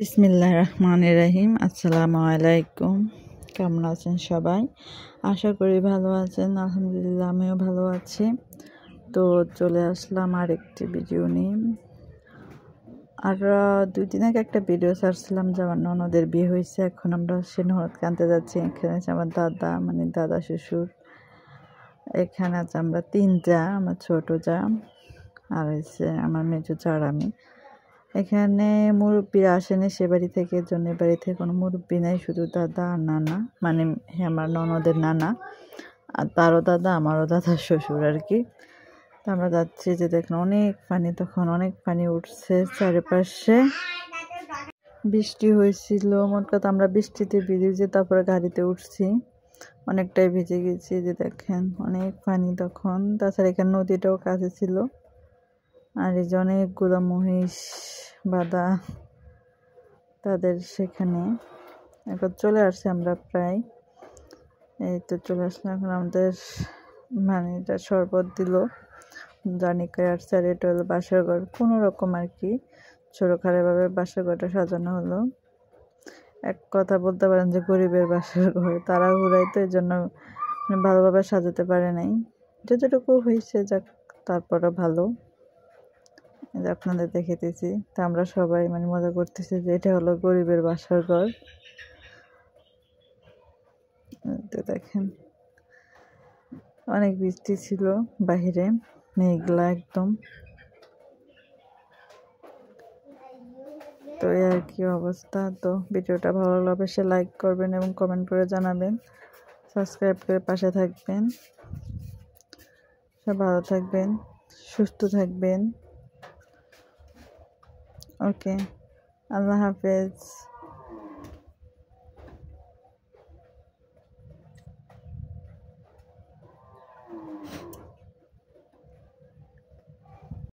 বিসমিল্লাহির রহমানির রহিম। আসসালামু আলাইকুম। কেমন আছেন সবাই? আশা করি ভালো আছেন। আলহামদুলিল্লাহ আমিও ভালো আছি। তো চলে আসলাম আরেকটি ভিডিও নিয়ে। আর 2 দিন আগে একটা ভিডিও ছাড়ছিলাম যে আমার ননদের বিয়ে হয়েছে। এখন আমরা সিনহরত আনতে যাচ্ছি। এখানে আছে আমার দাদা, মানে দাদা শ্বশুর। এখানে আছে আমরা 3 জা, আমার ছোট জা আর হচ্ছে আমার মেজো জা আর আমি। এখানে মুরব্বীরা আসেনি সে বাড়ি থেকে, জন্য বাড়ি থেকে কোনো মুরব্বী নাই, শুধু দাদা আর নানা, মানে আমার ননদের নানা আর তারও দাদা, আমারও দাদা শ্বশুর আর কি। তো আমরা যাচ্ছি, যে দেখুন অনেক পানি, তখন অনেক পানি উঠছে চারিপাশে। বৃষ্টি হয়েছিল, মোট কথা আমরা বৃষ্টিতে ভিজে তারপরে গাড়িতে উঠছি, অনেকটাই ভিজে গেছি। যে দেখেন অনেক পানি তখন, তাছাড়া এখানে নদীটাও কাছে ছিল। আর এই যে অনেকগুলো মহিষ বাঁধা তাদের সেখানে। এখন চলে আসছি আমরা প্রায়, এই তো চলে আসলাম। এখন আমাদের মানে এটা শরবত দিল, জার্নি করে আসছে। আর এটা হলো বাসার ঘর, কোনো রকম আর কি ছোটোখাটোভাবে বাসার ঘরটা সাজানো হলো। এক কথা বলতে পারেন যে গরিবের বাসার ঘর, তারা ঘুরাই, তো এই জন্য ভালোভাবে সাজাতে পারে নাই, যতটুকু হয়েছে যাক, তারপরে ভালো। আপনাদের দেখাইতেছি। তা আমরা সবাই মানে মজা করতেছি যে এটা হলো গরিবের বাসার ঘর। তো দেখেন অনেক বৃষ্টি ছিল বাহিরে, মেঘলা একদম। তো এই আর কি অবস্থা। তো ভিডিওটা ভালো লাগলে অবশ্যই লাইক করবেন এবং কমেন্ট করে জানাবেন, সাবস্ক্রাইব করে পাশে থাকবেন। সব ভালো থাকবেন, সুস্থ থাকবেন। ওকে, আল্লাহ হাফেজ।